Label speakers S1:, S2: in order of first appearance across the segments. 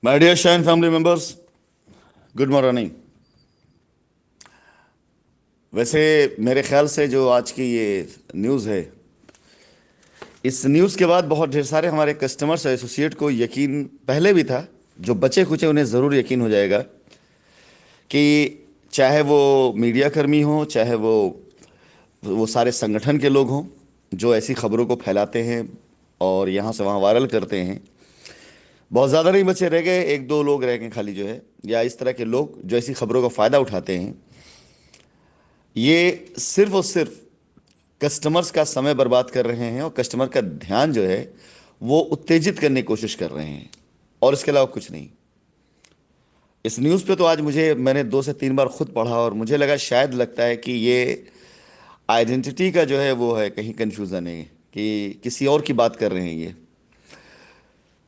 S1: My dear shine family members, good morning. वैसे मेरे ख्याल से जो आज की ये न्यूज़ है, इस न्यूज़ के बाद बहुत ढेर सारे हमारे कस्टमर्स और एसोसिएट को यकीन पहले भी था, जो बचे खुचे उन्हें ज़रूर यकीन हो जाएगा कि चाहे वो मीडिया कर्मी हो, चाहे वो सारे संगठन के लोग हों जो ऐसी खबरों को फैलाते हैं और यहाँ से वहाँ वायरल करते हैं। बहुत ज़्यादा नहीं बचे रह गए, एक दो लोग रह गए खाली जो है, या इस तरह के लोग जो ऐसी खबरों का फ़ायदा उठाते हैं। ये सिर्फ और सिर्फ कस्टमर्स का समय बर्बाद कर रहे हैं और कस्टमर का ध्यान जो है वो उत्तेजित करने की कोशिश कर रहे हैं, और इसके अलावा कुछ नहीं। इस न्यूज़ पे तो आज मैंने 2 से 3 बार खुद पढ़ा और मुझे लगा, शायद लगता है कि ये आइडेंटिटी का जो है वो है, कहीं कंफ्यूजन है कि किसी और की बात कर रहे हैं ये।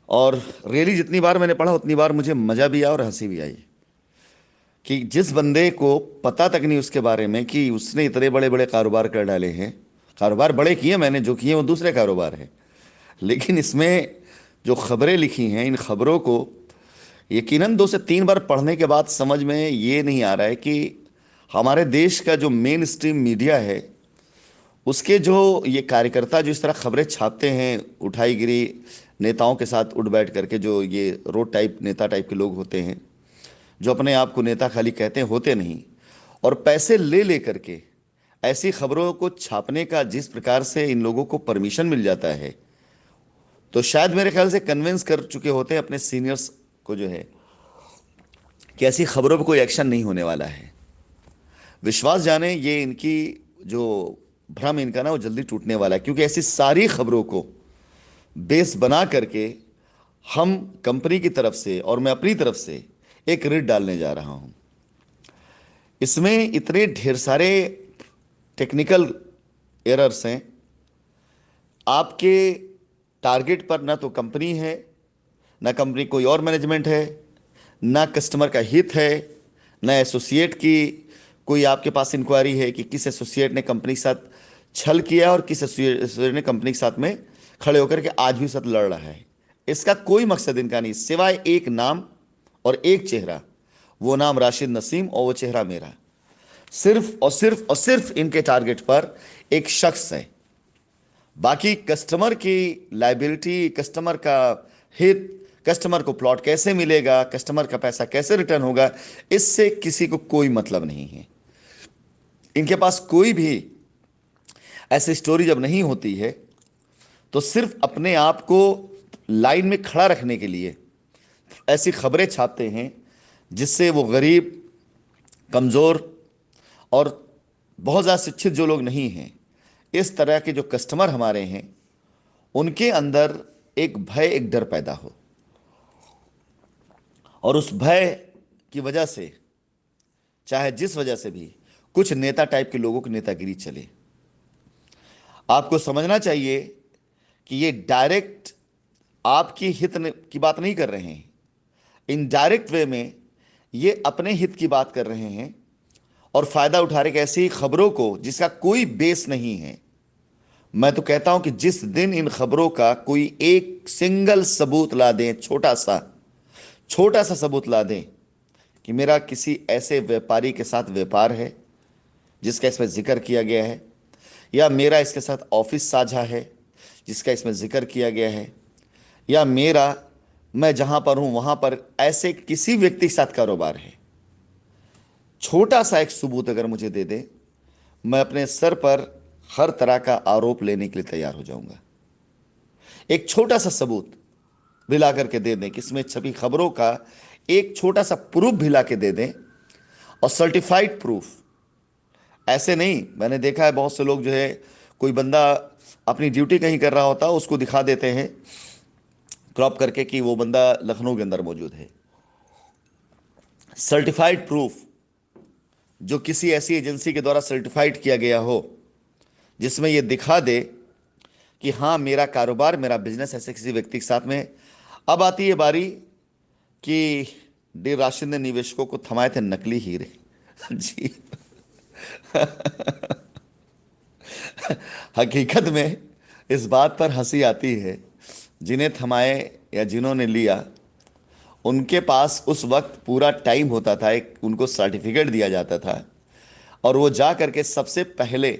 S1: और रियली जितनी बार मैंने पढ़ा उतनी बार मुझे मज़ा भी आया और हंसी भी आई कि जिस बंदे को पता तक नहीं उसके बारे में कि उसने इतने बड़े बड़े कारोबार कर डाले हैं। कारोबार बड़े किए मैंने, जो किए वो दूसरे कारोबार हैं, लेकिन इसमें जो खबरें लिखी हैं, इन खबरों को यकीनन 2 से 3 बार पढ़ने के बाद समझ में ये नहीं आ रहा है कि हमारे देश का जो मेन स्ट्रीम मीडिया है, उसके जो ये कार्यकर्ता जो इस तरह खबरें छापते हैं, उठाईगिरी नेताओं के साथ उठ बैठ करके, जो ये रोड टाइप नेता टाइप के लोग होते हैं, जो अपने आप को नेता खाली कहते हैं, होते नहीं, और पैसे ले ले करके ऐसी खबरों को छापने का जिस प्रकार से इन लोगों को परमिशन मिल जाता है, तो शायद मेरे ख्याल से कन्विंस कर चुके होते हैं अपने सीनियर्स को जो है कि ऐसी खबरों पर कोई एक्शन नहीं होने वाला है। विश्वास जाने ये इनकी जो भ्रम इनका ना वो जल्दी टूटने वाला है, क्योंकि ऐसी सारी खबरों को बेस बना करके हम कंपनी की तरफ से और मैं अपनी तरफ से एक रिट डालने जा रहा हूं। इसमें इतने ढेर सारे टेक्निकल एरर्स हैं। आपके टारगेट पर ना तो कंपनी है, ना कंपनी कोई और मैनेजमेंट है, ना कस्टमर का हित है, ना एसोसिएट की कोई आपके पास इंक्वायरी है कि किस एसोसिएट ने कंपनी के साथ छल किया और किस एसोसिएट ने कंपनी के साथ में खड़े होकर के आज भी साथ लड़ रहा है। इसका कोई मकसद इनका नहीं, सिवाय एक नाम और एक चेहरा। वो नाम राशिद नसीम और वो चेहरा मेरा। सिर्फ और सिर्फ और सिर्फ इनके टारगेट पर एक शख्स है। बाकी कस्टमर की लाइबिलिटी, कस्टमर का हित, कस्टमर को प्लॉट कैसे मिलेगा, कस्टमर का पैसा कैसे रिटर्न होगा, इससे किसी को कोई मतलब नहीं है। इनके पास कोई भी ऐसी स्टोरी जब नहीं होती है तो सिर्फ अपने आप को लाइन में खड़ा रखने के लिए ऐसी खबरें छापते हैं जिससे वो गरीब, कमज़ोर और बहुत ज़्यादा शिक्षित जो लोग नहीं हैं, इस तरह के जो कस्टमर हमारे हैं, उनके अंदर एक भय, एक डर पैदा हो, और उस भय की वजह से, चाहे जिस वजह से भी, कुछ नेता टाइप के लोगों की नेतागिरी चले। आपको समझना चाहिए कि ये डायरेक्ट आपकी की बात नहीं कर रहे हैं। इनडायरेक्ट वे में ये अपने हित की बात कर रहे हैं और फायदा उठा रहे ऐसी खबरों को जिसका कोई बेस नहीं है। मैं तो कहता हूं कि जिस दिन इन खबरों का कोई एक सिंगल सबूत ला दें, छोटा सा सबूत ला दें कि मेरा किसी ऐसे व्यापारी के साथ व्यापार है जिसका इसमें जिक्र किया गया है, या मेरा इसके साथ ऑफिस साझा है जिसका इसमें जिक्र किया गया है, या मैं जहां पर हूं वहां पर ऐसे किसी व्यक्ति के साथ कारोबार है, छोटा सा एक सबूत अगर मुझे दे दे, मैं अपने सर पर हर तरह का आरोप लेने के लिए तैयार हो जाऊंगा। एक छोटा सा सबूत भी ला करके दे दें, कि इसमें छपी खबरों का एक छोटा सा प्रूफ भी ला के दे दें, और सर्टिफाइड प्रूफ। ऐसे नहीं, मैंने देखा है बहुत से लोग जो है, कोई बंदा अपनी ड्यूटी कहीं कर रहा होता है, उसको दिखा देते हैं क्रॉप करके कि वो बंदा लखनऊ के अंदर मौजूद है। सर्टिफाइड प्रूफ जो किसी ऐसी एजेंसी के द्वारा सर्टिफाइड किया गया हो, जिसमें ये दिखा दे कि हाँ, मेरा कारोबार, मेरा बिजनेस ऐसे किसी व्यक्ति के साथ में। अब आती है बारी कि डी राशिद ने निवेशकों को थमाए थे नकली हीरे। जी, हकीकत में इस बात पर हंसी आती है, जिन्हें थमाए या जिन्होंने लिया, उनके पास उस वक्त पूरा टाइम होता था, एक उनको सर्टिफिकेट दिया जाता था, और वो जा करके सबसे पहले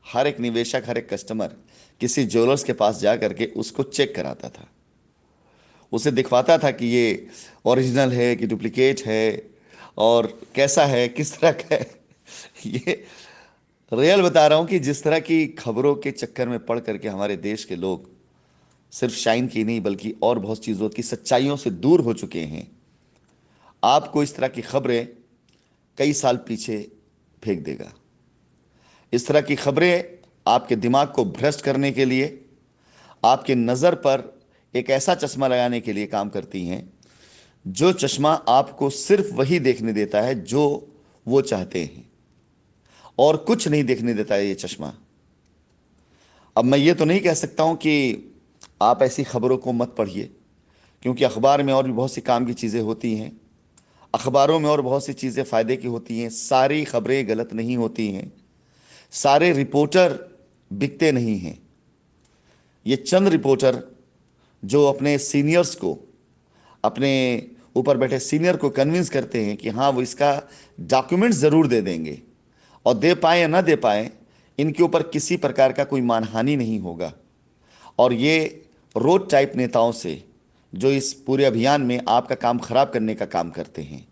S1: हर एक निवेशक, हर एक कस्टमर किसी ज्वेलर्स के पास जा करके उसको चेक कराता था, उसे दिखवाता था कि ये ओरिजिनल है कि डुप्लीकेट है, और कैसा है, किस तरह का है। ये रियल बता रहा हूं कि जिस तरह की खबरों के चक्कर में पड़ करके हमारे देश के लोग सिर्फ शाइन की नहीं बल्कि और बहुत चीज़ों की सच्चाइयों से दूर हो चुके हैं, आपको इस तरह की खबरें कई साल पीछे फेंक देगा। इस तरह की खबरें आपके दिमाग को भ्रष्ट करने के लिए, आपके नज़र पर एक ऐसा चश्मा लगाने के लिए काम करती हैं, जो चश्मा आपको सिर्फ वही देखने देता है जो वो चाहते हैं, और कुछ नहीं देखने देता है ये चश्मा। अब मैं ये तो नहीं कह सकता हूं कि आप ऐसी खबरों को मत पढ़िए, क्योंकि अखबार में और भी बहुत सी काम की चीज़ें होती हैं, अखबारों में और बहुत सी चीज़ें फ़ायदे की होती हैं। सारी खबरें गलत नहीं होती हैं, सारे रिपोर्टर बिकते नहीं हैं। ये चंद रिपोर्टर जो अपने सीनियर्स को, अपने ऊपर बैठे सीनियर को कन्विंस करते हैं कि हाँ वो इसका डॉक्यूमेंट्स ज़रूर दे देंगे, और दे पाए या ना दे पाए, इनके ऊपर किसी प्रकार का कोई मानहानि नहीं होगा। और ये रोड टाइप नेताओं से, जो इस पूरे अभियान में आपका काम खराब करने का काम करते हैं,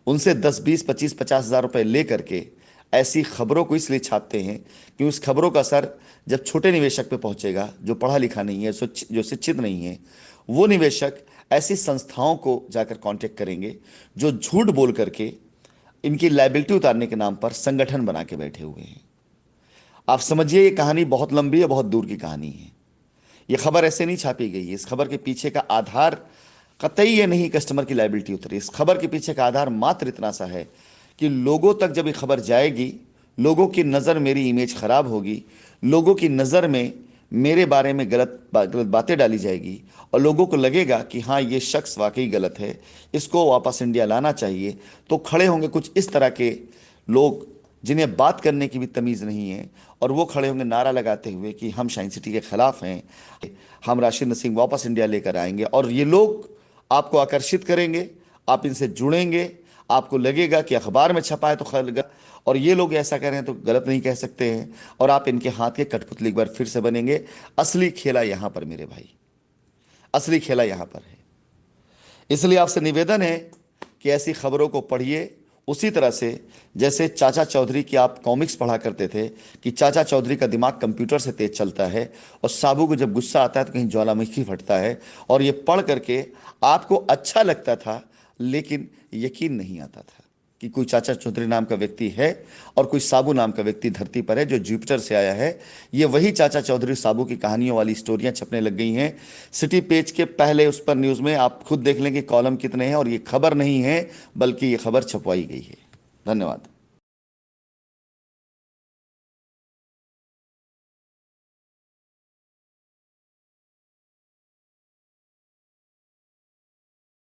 S1: उनसे 10, 20, 25, 50 हज़ार रुपये ले करके ऐसी खबरों को इसलिए छापते हैं कि उस खबरों का असर जब छोटे निवेशक पे पहुंचेगा, जो पढ़ा लिखा नहीं है, जो शिक्षित नहीं है, वो निवेशक ऐसी संस्थाओं को जाकर कांटेक्ट करेंगे जो झूठ बोल करके इनकी लायबिलिटी उतारने के नाम पर संगठन बना के बैठे हुए हैं। आप समझिए, ये कहानी बहुत लंबी है, बहुत दूर की कहानी है। ये खबर ऐसे नहीं छापी गई है। इस खबर के पीछे का आधार कतई ये नहीं कस्टमर की लायबिलिटी उतरी। इस खबर के पीछे का आधार मात्र इतना सा है कि लोगों तक जब ये खबर जाएगी, लोगों की नज़र मेरी इमेज खराब होगी, लोगों की नज़र में मेरे बारे में गलत बातें डाली जाएगी, और लोगों को लगेगा कि हाँ ये शख्स वाकई गलत है, इसको वापस इंडिया लाना चाहिए। तो खड़े होंगे कुछ इस तरह के लोग जिन्हें बात करने की भी तमीज़ नहीं है, और वो खड़े होंगे नारा लगाते हुए कि हम शाइन सिटी के ख़िलाफ़ हैं, हम राशिद नसीम वापस इंडिया लेकर आएंगे। और ये लोग आपको आकर्षित करेंगे, आप इनसे जुड़ेंगे, आपको लगेगा कि अखबार में छपा है तो खैर, और ये लोग ऐसा कह रहे हैं तो गलत नहीं कह सकते हैं, और आप इनके हाथ के कठपुतली एक बार फिर से बनेंगे। असली खेला यहाँ पर मेरे भाई, असली खेला यहाँ पर है। इसलिए आपसे निवेदन है कि ऐसी खबरों को पढ़िए, उसी तरह से जैसे चाचा चौधरी की आप कॉमिक्स पढ़ा करते थे कि चाचा चौधरी का दिमाग कंप्यूटर से तेज चलता है, और साबू को जब गुस्सा आता है तो कहीं ज्वालामुखी फटता है, और ये पढ़ करके आपको अच्छा लगता था, लेकिन यकीन नहीं आता था कि कोई चाचा चौधरी नाम का व्यक्ति है और कोई साबू नाम का व्यक्ति धरती पर है जो जुपिटर से आया है। ये वही चाचा चौधरी साबू की कहानियों वाली स्टोरियां छपने लग गई हैं। सिटी पेज के पहले उस पर न्यूज़ में आप खुद देख लेंगे कॉलम कितने हैं, और ये खबर नहीं है बल्कि ये खबर छपवाई गई है। धन्यवाद।